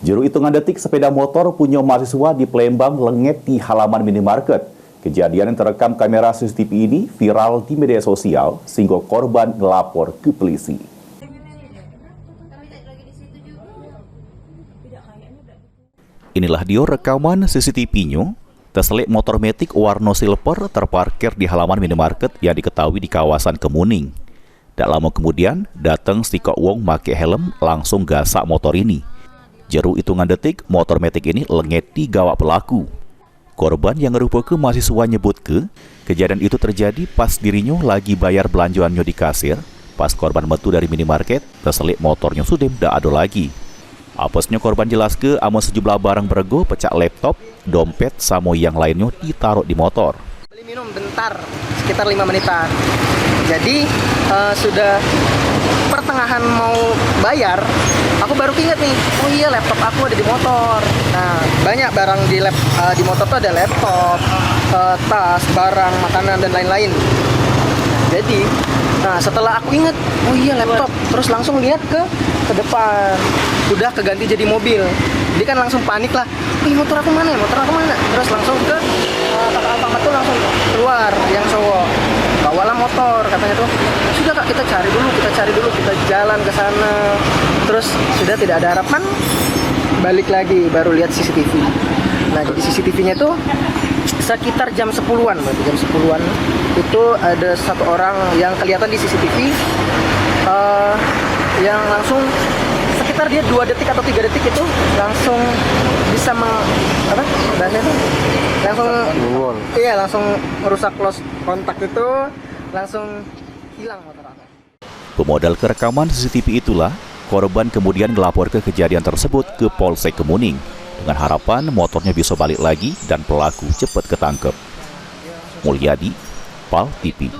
Juru hitungan detik sepeda motor punya mahasiswa di Palembang lengket di halaman minimarket. Kejadian yang terekam kamera CCTV ini viral di media sosial sehingga korban melapor ke polisi. Inilah dia rekaman CCTV-nya. Terselik motor metik warna silver terparkir di halaman minimarket yang diketahui di kawasan Kemuning. Tak lama kemudian, datang stikok wong make helm langsung gasak motor ini. Juru hitungan detik, motor metik ini lengket di gawak pelaku. Korban yang merupakan mahasiswa nyebut kejadian itu terjadi pas dirinya lagi bayar belanjaannya di kasir. Pas korban metu dari minimarket, terselik motornya sudah tidak ada lagi. Apesnya korban jelas amun sejumlah barang berego, pecah laptop, dompet, sama yang lainnya ditaruh di motor. Beli minum bentar, sekitar 5 menitan. Jadi sudah pertengahan mau bayar, aku baru ingat nih, oh iya laptop aku ada di motor. Nah, banyak barang di motor tuh ada laptop, tas, barang, makanan dan lain-lain. Jadi, nah setelah aku ingat, oh iya laptop, terus langsung lihat ke depan, udah keganti jadi mobil. Jadi kan langsung panik lah, motor aku mana ya, motor aku mana? Terus langsung ke kakak Alfamart tuh langsung keluar, yang cowok. Bawalah motor, katanya tuh, sudah kak kita cari dulu, kita jalan ke sana. Terus sudah tidak ada harapan, balik lagi, baru lihat CCTV. Nah jadi CCTV-nya tuh sekitar jam 10-an, berarti jam 10-an itu ada satu orang yang kelihatan di CCTV yang langsung sekitar dia 2 detik atau 3 detik itu langsung bisa bahasanya itu langsung merusak close kontak itu, langsung hilang motor aku. Pemodal kerekaman CCTV itulah korban kemudian melapor ke kejadian tersebut ke Polsek Kemuning dengan harapan motornya bisa balik lagi dan pelaku cepat ketangkep. Mulyadi, PAL TV.